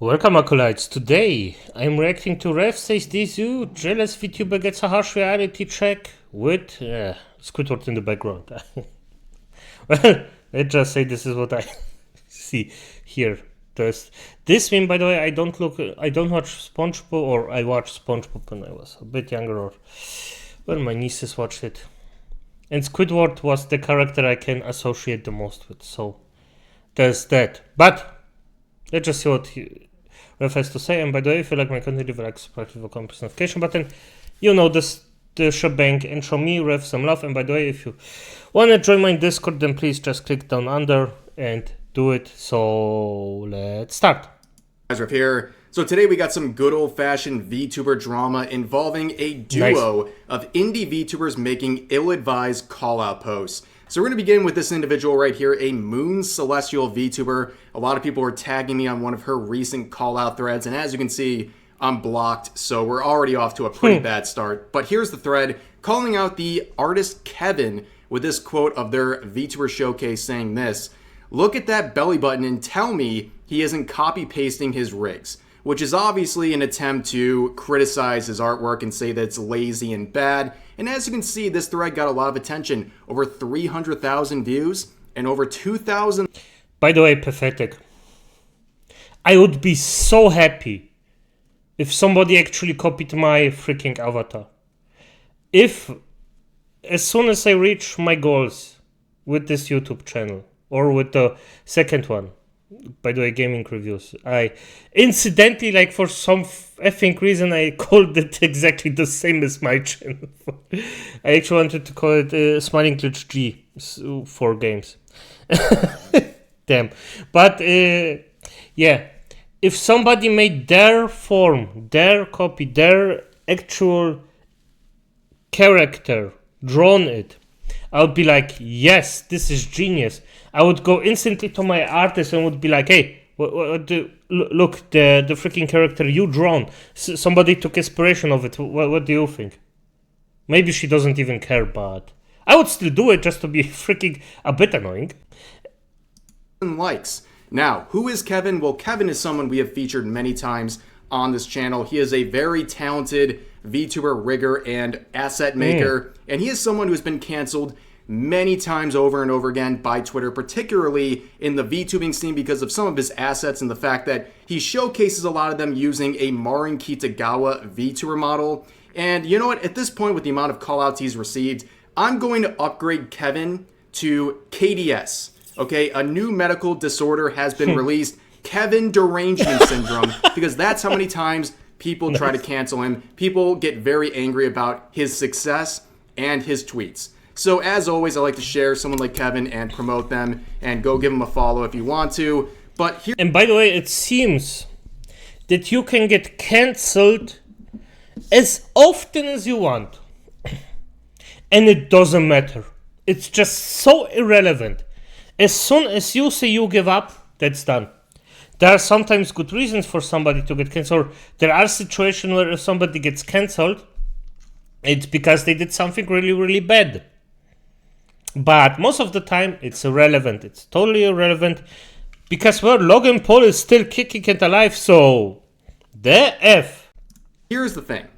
Welcome, acolytes. Today, I'm reacting to Rev says this you, jealous Vtuber gets a harsh reality check with Squidward in the background. Well, let's just say this is what I see here. This meme, by the way, I don't watch SpongeBob, or I watched SpongeBob when I was a bit younger, or well, my nieces watched it. And Squidward was the character I can associate the most with, so there's that. But let's just see what Rev has to say. And by the way, if you like my content, leave a like, subscribe, leave a comment, press notification button. You know this, the shebang, and show me Rev some love. And by the way, if you want to join my Discord, then please just click down under and do it. So let's start. Guys, Rev here. So today we got some good old-fashioned VTuber drama involving a duo of indie VTubers making ill-advised call-out posts. So we're going to begin with this individual right here, a Moon Celestial VTuber. A lot of people were tagging me on one of her recent call-out threads, and as you can see, I'm blocked, so we're already off to a pretty bad start. But here's the thread calling out the artist Kevin with this quote of their VTuber showcase saying this: "Look at that belly button and tell me he isn't copy-pasting his rigs." Which is obviously an attempt to criticize his artwork and say that it's lazy and bad. And as you can see, this thread got a lot of attention. Over 300,000 views and over 2,000... By the way, pathetic. I would be so happy if somebody actually copied my freaking avatar. If, as soon as I reach my goals with this YouTube channel, or with the second one, by the way, gaming reviews, I incidentally, like, for some effing reason, I called it exactly the same as my channel. I actually wanted to call it SmilingLich G for games. Damn. But yeah, if somebody made their form, their copy, their actual character, drawn it, I would be like, yes, this is genius. I would go instantly to my artist and would be like, hey, look, the freaking character you drawn. Somebody took inspiration of it. What do you think? Maybe she doesn't even care, but I would still do it just to be freaking a bit annoying. likes. Now, who is Kevin? Well, Kevin is someone we have featured many times on this channel. He is a very talented VTuber rigger and asset maker, and he is someone who has been canceled many times over and over again by Twitter, particularly in the VTubing scene because of some of his assets and the fact that he showcases a lot of them using a Marin Kitagawa VTuber model. And you know what? At this point, with the amount of callouts he's received, I'm going to upgrade Kevin to KDS. Okay, a new medical disorder has been released, Kevin Derangement Syndrome, because that's how many times people try to cancel him. People get very angry about his success and his tweets. So as always, I like to share someone like Kevin and promote them, and go give him a follow if you want to. But here, and by the way, it seems that you can get cancelled as often as you want, and it doesn't matter. It's just so irrelevant. As soon as you say you give up, that's done. There are sometimes good reasons for somebody to get cancelled. There are situations where if somebody gets cancelled, it's because they did something really, really bad. But most of the time, it's irrelevant. It's totally irrelevant. Because, well, Logan Paul is still kicking and alive, so the F. Here's the thing.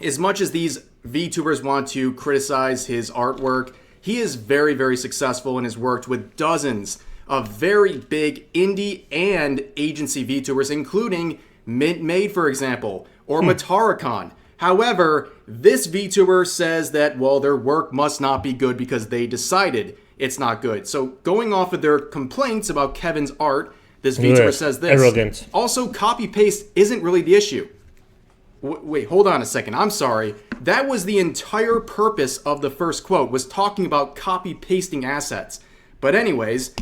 As much as these VTubers want to criticize his artwork, he is very, very successful and has worked with dozens of very big indie and agency VTubers, including Mint Made, for example, or Matara-Con. However, this VTuber says that, well, their work must not be good because they decided it's not good. So going off of their complaints about Kevin's art, this VTuber says this. Arrogant. Also, copy-paste isn't really the issue. Wait, hold on a second. I'm sorry. That was the entire purpose of the first quote, was talking about copy-pasting assets. But anyways,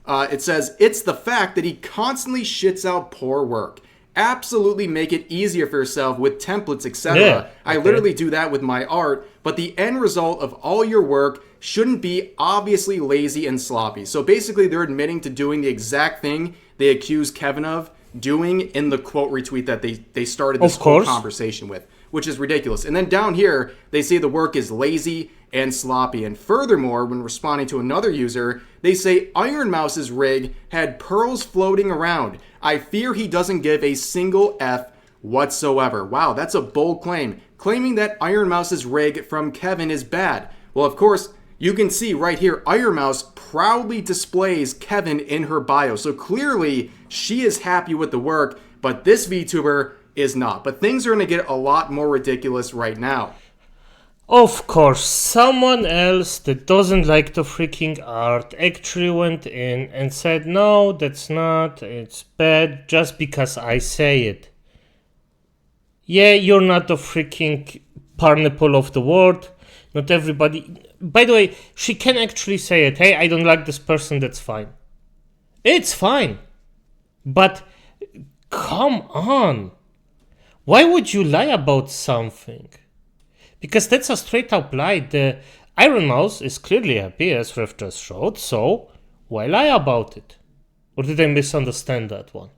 it says, it's the fact that he constantly shits out poor work. Absolutely make it easier for yourself with templates, etc. Yeah, okay. I literally do that with my art, but the end result of all your work shouldn't be obviously lazy and sloppy. So basically, they're admitting to doing the exact thing they accuse Kevin of doing in the quote retweet that they started this whole conversation with, which is ridiculous. And then down here, they say the work is lazy and sloppy. And furthermore, when responding to another user, They say Iron Mouse's rig had pearls floating around. I fear he doesn't give a single F whatsoever. Wow, that's a bold claim. Claiming that Iron Mouse's rig from Kevin is bad. Well, of course, you can see right here, Iron Mouse proudly displays Kevin in her bio. So clearly, she is happy with the work, but this VTuber is not. But things are going to get a lot more ridiculous right now. Of course, someone else that doesn't like the freaking art actually went in and said, no, that's not, it's bad just because I say it. Yeah, you're not the freaking pineapple of the world. Not everybody. By the way, she can actually say it. Hey, I don't like this person. That's fine. It's fine. But come on. Why would you lie about something? Because that's a straight up lie. The Iron Mouse is clearly happy, as Ref just showed. So why lie about it? Or did I misunderstand that one?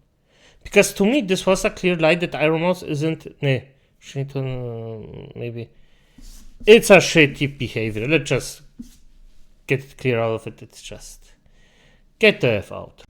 Because to me, this was a clear lie that Iron Mouse isn't. Maybe. It's a shitty behavior. Let's just get it clear out of it. It's just. Get the F out.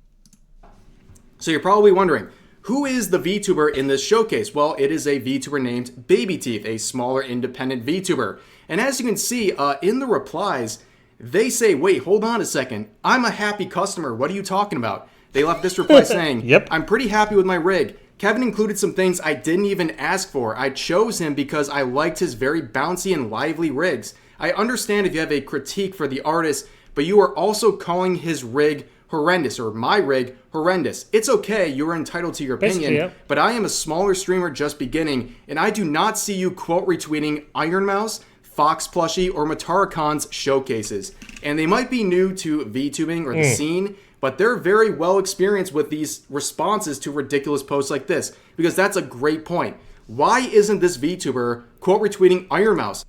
So you're probably wondering, who is the VTuber in this showcase? Well, it is a VTuber named Baby Teeth, a smaller independent VTuber. And as you can see in the replies, they say, wait, hold on a second. I'm a happy customer. What are you talking about? They left this reply saying, Yep. I'm pretty happy with my rig. Kevin included some things I didn't even ask for. I chose him because I liked his very bouncy and lively rigs. I understand if you have a critique for the artist, but you are also calling his rig horrendous, or my rig horrendous. It's okay, you are entitled to your opinion, yeah. but I am a smaller streamer just beginning, and I do not see you quote retweeting Iron Mouse, Fox Plushie, or Mataracon's showcases. And they might be new to VTubing or the scene, but they're very well experienced with these responses to ridiculous posts like this, because that's a great point. Why isn't this VTuber quote retweeting Iron Mouse,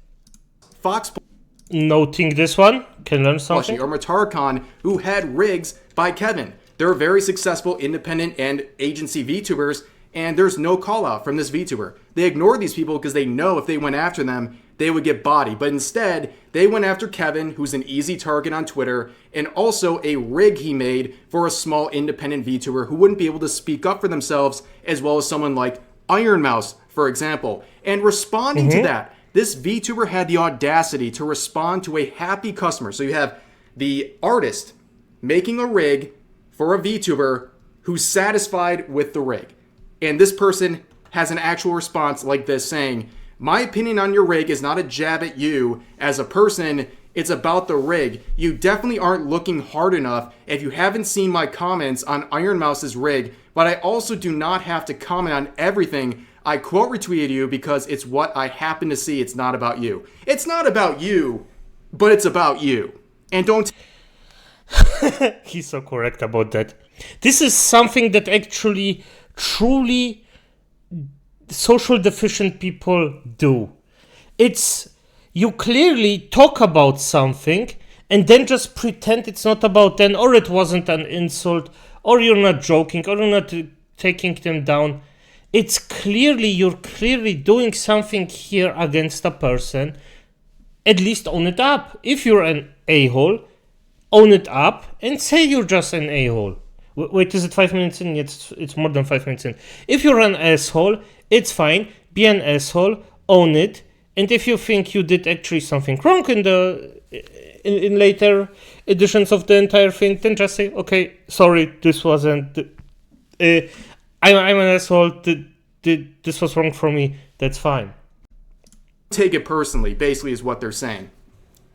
Fox Noting this one, can learn something. Plushie, or Mataracon, who had rigs by Kevin? They're very successful independent and agency VTubers, and there's no call out from this VTuber. They ignore these people because they know if they went after them, they would get bodied. But instead, they went after Kevin, who's an easy target on Twitter, and also a rig he made for a small independent VTuber who wouldn't be able to speak up for themselves, as well as someone like Iron Mouse, for example. And responding to that, this VTuber had the audacity to respond to a happy customer. So you have the artist making a rig for a VTuber who's satisfied with the rig. And this person has an actual response like this saying, my opinion on your rig is not a jab at you as a person, it's about the rig. You definitely aren't looking hard enough if you haven't seen my comments on Iron Mouse's rig, but I also do not have to comment on everything. I quote retweeted you because it's what I happen to see. It's not about you. It's not about you, but it's about you. And don't... He's so correct about that. This is something that actually truly social deficient people do. It's you clearly talk about something and then just pretend it's not about them, or it wasn't an insult, or you're not joking, or you're not taking them down. It's clearly, you're clearly doing something here against a person. At least own it up. If you're an a-hole, own it up and say you're just an a-hole. Wait, is it 5 minutes in? It's more than 5 minutes in. If you're an asshole, it's fine. Be an asshole, own it. And if you think you did actually something wrong in later editions of the entire thing, then just say, okay, sorry, this wasn't... I'm an asshole, this was wrong for me, that's fine. Take it personally, basically, is what they're saying.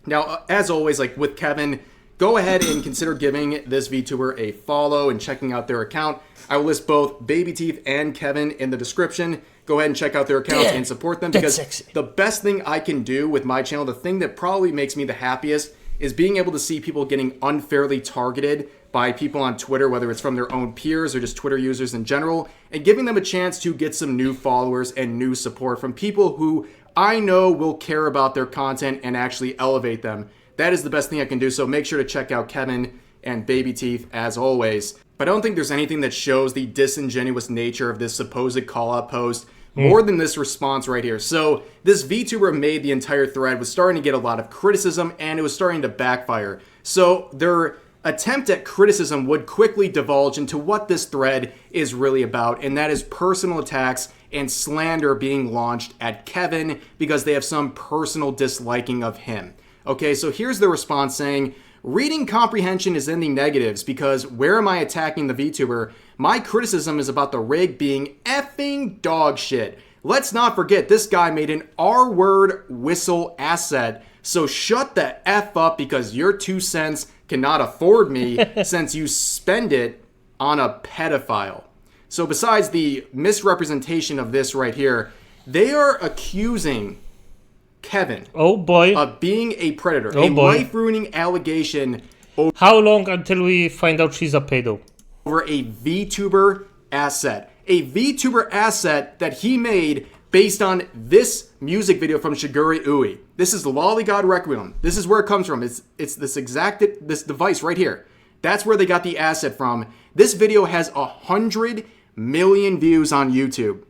Now, as always, like with Kevin, go ahead and consider giving this VTuber a follow and checking out their account. I will list both Baby Teeth and Kevin in the description. Go ahead and check out their accounts and support them, because the best thing I can do with my channel, the thing that probably makes me the happiest, is being able to see people getting unfairly targeted by people on Twitter, whether it's from their own peers or just Twitter users in general, and giving them a chance to get some new followers and new support from people who I know will care about their content and actually elevate them. That is the best thing I can do, so make sure to check out Kevin and Baby Teeth as always. But I don't think there's anything that shows the disingenuous nature of this supposed call-out post more than this response right here. So this VTuber made the entire thread, was starting to get a lot of criticism, and it was starting to backfire. So they're attempt at criticism would quickly divulge into what this thread is really about, and that is personal attacks and slander being launched at Kevin because they have some personal disliking of him. Okay, so here's the response saying, reading comprehension is in the negatives because where am I attacking the VTuber? My criticism is about the rig being effing dog shit. Let's not forget this guy made an R-word whistle asset, so shut the F up because your 2 cents cannot afford me since you spend it on a pedophile. So besides the misrepresentation of this right here, they are accusing Kevin of being a predator, life-ruining allegation How long until we find out she's a pedo? Over a VTuber asset. A VTuber asset that he made based on this music video from Shigure Ui. This is Lollygod Requiem. This is where it comes from. It's this device right here. That's where they got the asset from. This video has 100 million views on YouTube.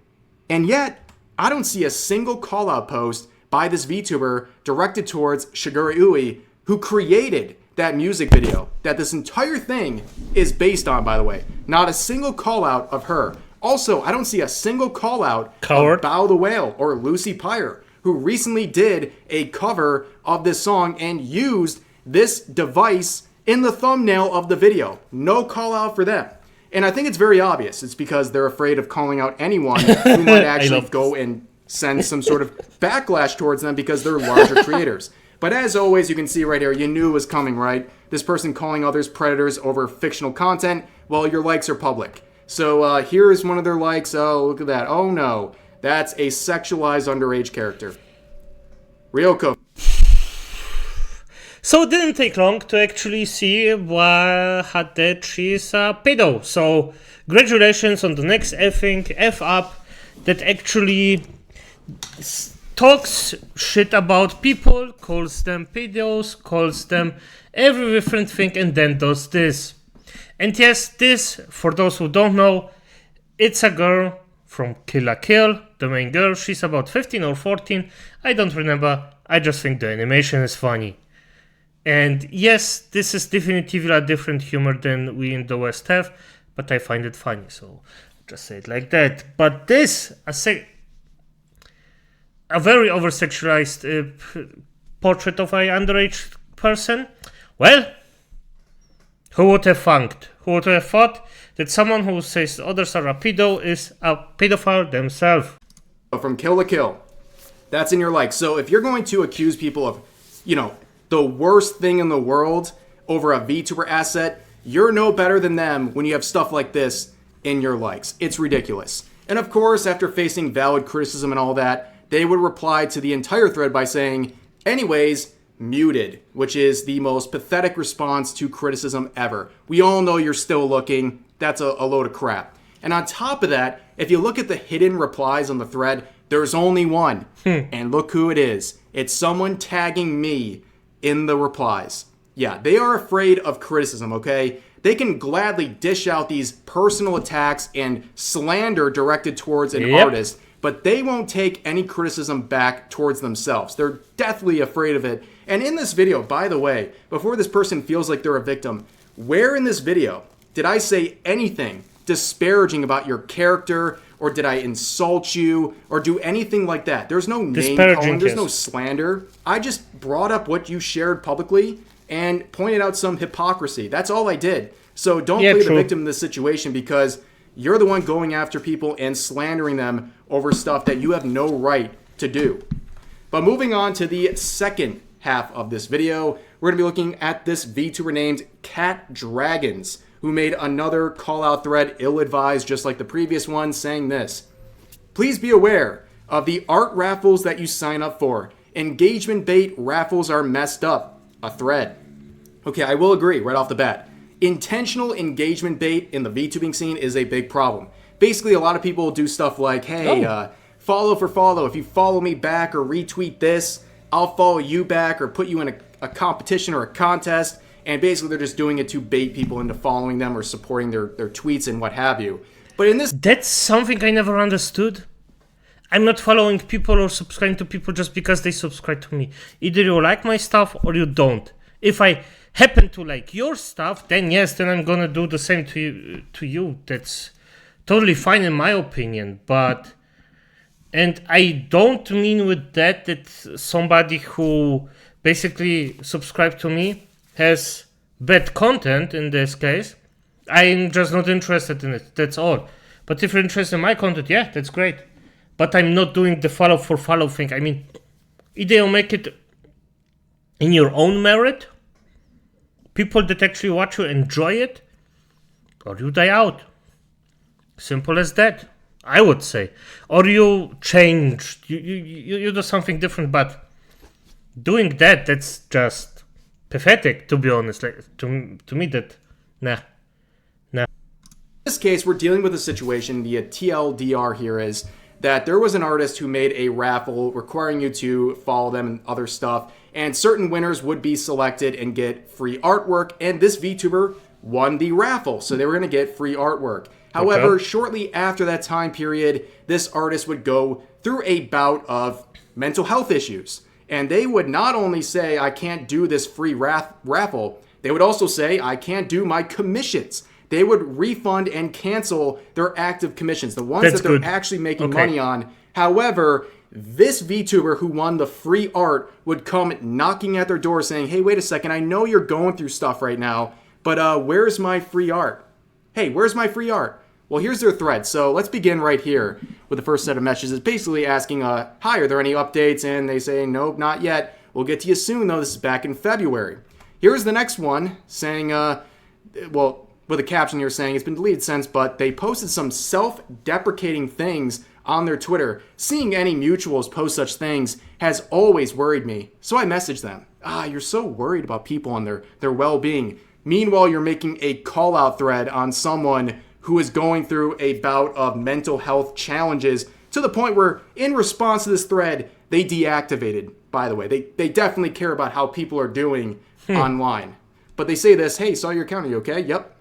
And yet, I don't see a single call-out post by this VTuber directed towards Shigure Ui, who created that music video that this entire thing is based on, by the way. Not a single call-out of her. Also, I don't see a single call-out of Bow the Whale or Lucy Pyre, who recently did a cover of this song and used this device in the thumbnail of the video. No call-out for them. And I think it's very obvious. It's because they're afraid of calling out anyone who might actually go and send some sort of backlash towards them because they're larger creators. But as always, you can see right here, you knew it was coming, right? This person calling others predators over fictional content. Well, your likes are public. So here is one of their likes. Oh, look at that. Oh, no. That's a sexualized underage character. Ryoko. So it didn't take long to actually see that she's a pedo. So congratulations on the next F up that actually talks shit about people, calls them pedos, calls them every different thing, and then does this. And yes, this, for those who don't know, it's a girl from Kill la Kill, the main girl. She's about 15 or 14, I don't remember. I just think the animation is funny. And yes, this is definitively a different humor than we in the West have, but I find it funny, so just say it like that. But this, a very over-sexualized portrait of an underage person, well, who would have thought? Who would have thought that someone who says others are a pedo is a pedophile themselves? From Kill la Kill. That's in your likes. So if you're going to accuse people of, the worst thing in the world over a VTuber asset, you're no better than them when you have stuff like this in your likes. It's ridiculous. And of course, after facing valid criticism and all that, they would reply to the entire thread by saying, anyways, muted, which is the most pathetic response to criticism ever. We all know you're still looking. That's a load of crap. And on top of that, if you look at the hidden replies on the thread, there's only one. And look who it is. It's someone tagging me in the replies. Yeah, they are afraid of criticism, okay? They can gladly dish out these personal attacks and slander directed towards an artist, but they won't take any criticism back towards themselves. They're deathly afraid of it. And in this video, by the way, before this person feels like they're a victim, where in this video did I say anything disparaging about your character, or did I insult you, or do anything like that? There's no name calling, there's no slander. I just brought up what you shared publicly and pointed out some hypocrisy. That's all I did. So don't play the victim in this situation, because you're the one going after people and slandering them over stuff that you have no right to do. But moving on to the second half of this video, we're going to be looking at this VTuber named Cat Dragons, who made another call-out thread ill-advised just like the previous one, saying this: please be aware of the art raffles that you sign up for. Engagement bait raffles are messed up. A thread. Okay, I will agree right off the bat. Intentional engagement bait in the VTubing scene is a big problem. Basically, a lot of people do stuff like, hey, follow for follow. If you follow me back or retweet this, I'll follow you back or put you in a competition or a contest. And basically, they're just doing it to bait people into following them or supporting their tweets and what have you. But in this... That's something I never understood. I'm not following people or subscribing to people just because they subscribe to me. Either you like my stuff or you don't. If I happen to like your stuff, then yes, then I'm gonna do the same to you. That's totally fine in my opinion. But and I don't mean with that somebody who basically subscribed to me has bad content in this case. I'm just not interested in it. That's all. But if you're interested in my content, yeah, that's great. But I'm not doing the follow for follow thing. I mean, either you make it in your own merit, people that actually watch you enjoy it, or you die out. Simple as that, I would say. Or you change, you do something different, but doing that's just pathetic, to be honest. Like, to me, that, nah. In this case, we're dealing with a situation, the TLDR here is that there was an artist who made a raffle requiring you to follow them and other stuff, and certain winners would be selected and get free artwork, and this VTuber won the raffle, so they were going to get free artwork. However, shortly after that time period, this artist would go through a bout of mental health issues, and they would not only say, I can't do this free raffle, they would also say, I can't do my commissions. They would refund and cancel their active commissions, the ones that they're actually making money on. However, this VTuber who won the free art would come knocking at their door saying, hey, wait a second, I know you're going through stuff right now, but where's my free art? Hey, where's my free art? Well, here's their thread. So let's begin right here with the first set of messages. It's basically asking, hi, are there any updates? And they say, nope, not yet. We'll get to you soon, though. This is back in February. Here's the next one saying, well, with a caption here saying it's been deleted since, but they posted some self-deprecating things on their Twitter. Seeing any mutuals post such things has always worried me. So I messaged them. You're so worried about people and their well-being. Meanwhile, you're making a call-out thread on someone who is going through a bout of mental health challenges to the point where, in response to this thread, they deactivated, by the way. They definitely care about how people are doing online. But they say this, hey, saw your account, are you okay? Yep.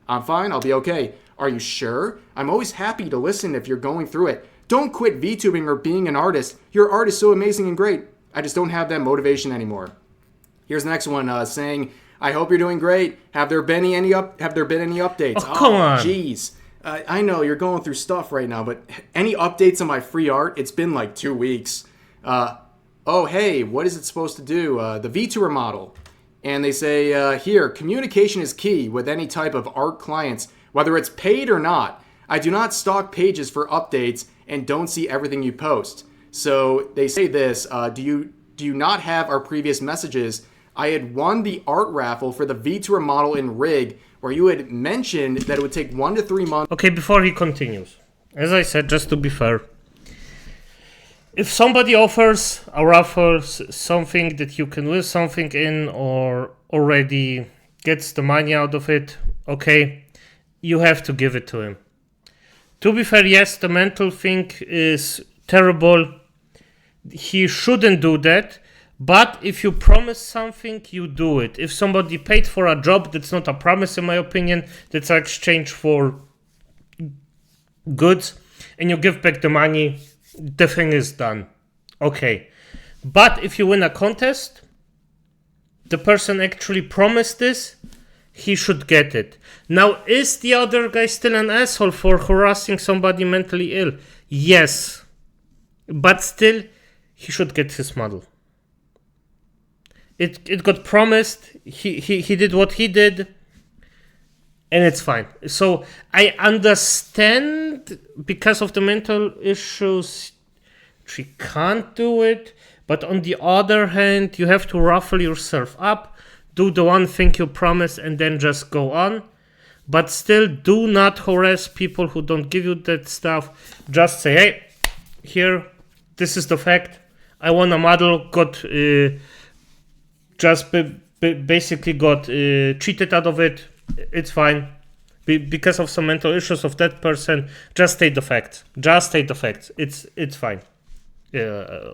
I'm fine, I'll be okay. Are you sure? I'm always happy to listen if you're going through it. Don't quit VTubing or being an artist. Your art is so amazing and great. I just don't have that motivation anymore. Here's the next one saying, I hope you're doing great. Have there been any updates? Oh, come on. Jeez. I know you're going through stuff right now, but any updates on my free art? It's been like 2 weeks. Oh, hey, what is it supposed to do? The VTuber model. And they say, here, communication is key with any type of art clients, whether it's paid or not. I do not stalk pages for updates and don't see everything you post. So they say this, do you not have our previous messages? I had won the art raffle for the VTuber model in Rig, where you had mentioned that it would take 1 to 3 months. Okay, before he continues, as I said, just to be fair, if somebody offers a raffle, something that you can win something in or already gets the money out of it, okay, you have to give it to him. To be fair, yes, the mental thing is terrible. He shouldn't do that. But if you promise something, you do it. If somebody paid for a job, that's not a promise in my opinion. That's an exchange for goods. And you give back the money, the thing is done. Okay. But if you win a contest, the person actually promised this, he should get it. Now, is the other guy still an asshole for harassing somebody mentally ill? Yes. But still, he should get his model. It got promised, he did what he did, and it's fine. So I understand because of the mental issues, she can't do it, but on the other hand, you have to ruffle yourself up, do the one thing you promise, and then just go on. But still, do not harass people who don't give you that stuff. Just say, hey, here, this is the fact. I won a model, got... basically got cheated out of it. It's fine. Because of some mental issues of that person, just state the facts. It's fine. Yeah,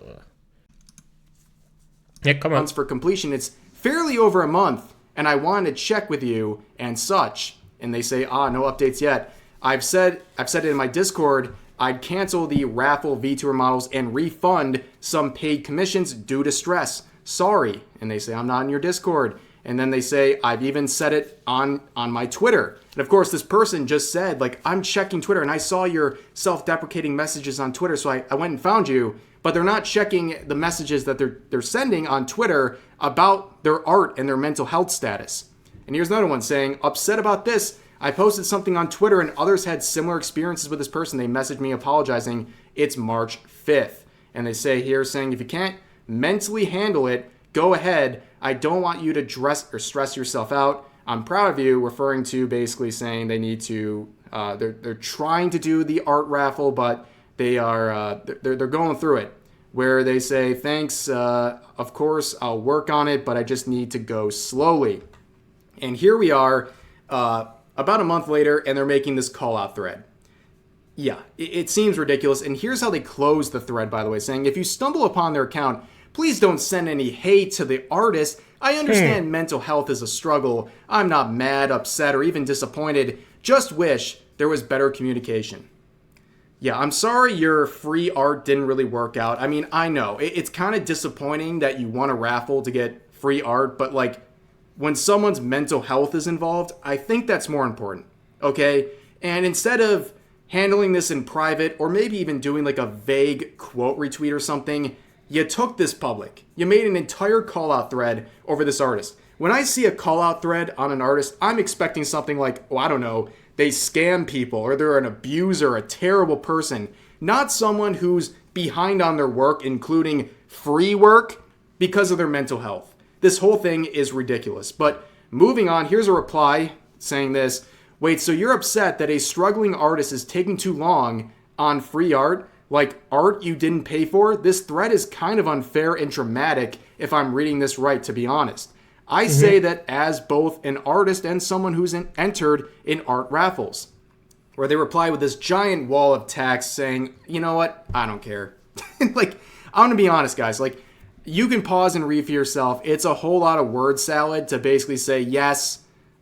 come on. For completion, it's fairly over a month, and I wanted to check with you and such. And they say, no updates yet. I've said it in my Discord. I'd cancel the raffle VTuber models and refund some paid commissions due to stress. Sorry. And they say, I'm not in your Discord. And then they say, I've even said it on my Twitter. And of course, this person just said, like, I'm checking Twitter and I saw your self-deprecating messages on Twitter, so I went and found you. But they're not checking the messages that they're sending on Twitter about their art and their mental health status. And here's another one saying, upset about this. I posted something on Twitter and others had similar experiences with this person. They messaged me apologizing. It's March 5th. And they say here saying, if you can't mentally handle it, go ahead. I don't want you to stress yourself out. I'm proud of you, referring to basically saying they need to, they're trying to do the art raffle, but they're going through it, where they say, thanks, of course, I'll work on it, but I just need to go slowly. And here we are, about a month later, and they're making this call-out thread. Yeah, it seems ridiculous. And here's how they close the thread, by the way, saying, if you stumble upon their account, please don't send any hate to the artist. I understand mental health is a struggle. I'm not mad, upset, or even disappointed. Just wish there was better communication. Yeah, I'm sorry your free art didn't really work out. I mean, I know. It's kind of disappointing that you won a raffle to get free art, but like, when someone's mental health is involved, I think that's more important, okay? And instead of handling this in private, or maybe even doing like a vague quote retweet or something, you took this public. You made an entire call-out thread over this artist. When I see a call-out thread on an artist, I'm expecting something like, oh, I don't know, they scam people, or they're an abuser, a terrible person, not someone who's behind on their work, including free work, because of their mental health. This whole thing is ridiculous. But moving on, here's a reply saying this. Wait, so you're upset that a struggling artist is taking too long on free art? Like art you didn't pay for? This thread is kind of unfair and dramatic if I'm reading this right, to be honest. I say that as both an artist and someone who's entered in art raffles. Where they reply with this giant wall of text saying, you know what? I don't care. Like, I'm going to be honest, guys. Like, you can pause and read for yourself. It's a whole lot of word salad to basically say, yes,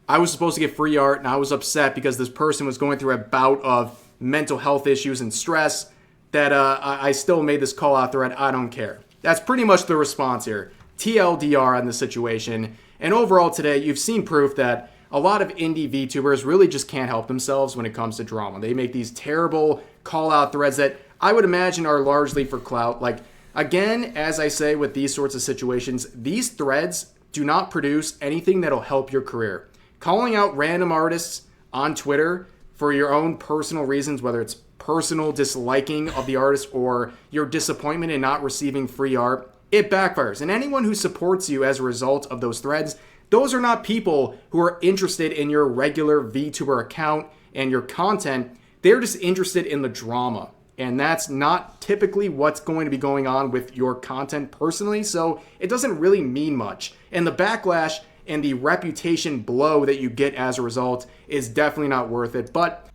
I was supposed to get free art and I was upset because this person was going through a bout of mental health issues and stress that I still made this call out thread. I don't care. That's pretty much the response here. TLDR on the situation. And overall today, you've seen proof that a lot of indie VTubers really just can't help themselves when it comes to drama. They make these terrible call out threads that I would imagine are largely for clout. Like, again, as I say with these sorts of situations, these threads do not produce anything that'll help your career. Calling out random artists on Twitter for your own personal reasons, whether it's personal disliking of the artist or your disappointment in not receiving free art, it backfires. And anyone who supports you as a result of those threads, those are not people who are interested in your regular VTuber account and your content. They're just interested in the drama. And that's not typically what's going to be going on with your content personally, so it doesn't really mean much. And the backlash and the reputation blow that you get as a result is definitely not worth it. But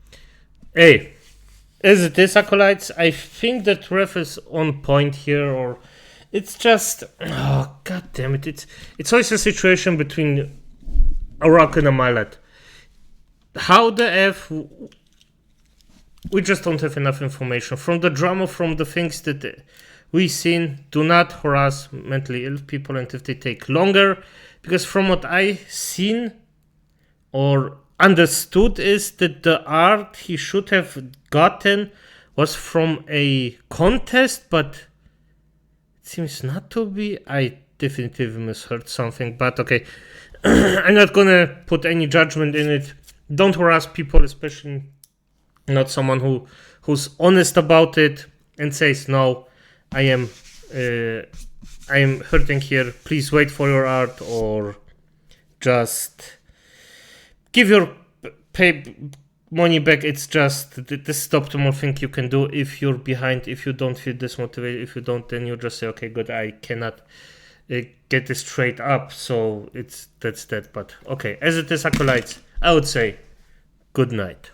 hey, as it is, acolytes, I think that ref is on point here, or it's just, oh god damn it, it's always a situation between a rock and a mallet. How the F? We just don't have enough information. From the drama, from the things that we've seen, do not harass mentally ill people, and if they take longer, because from what I've seen or understood is that the art he should have gotten was from a contest, but it seems not to be. I definitely misheard something, but okay. I'm not gonna put any judgment in it. Don't harass people, especially not someone who's honest about it and says, no, I am hurting here, please wait for your art, or just give your pay money back. It's just this is the optimal thing you can do if you're behind, if you don't feel dismotivated. If you don't, then you just say, okay, good, I cannot get this straight up, so that's that. But okay, as it is, acolytes, I would say good night.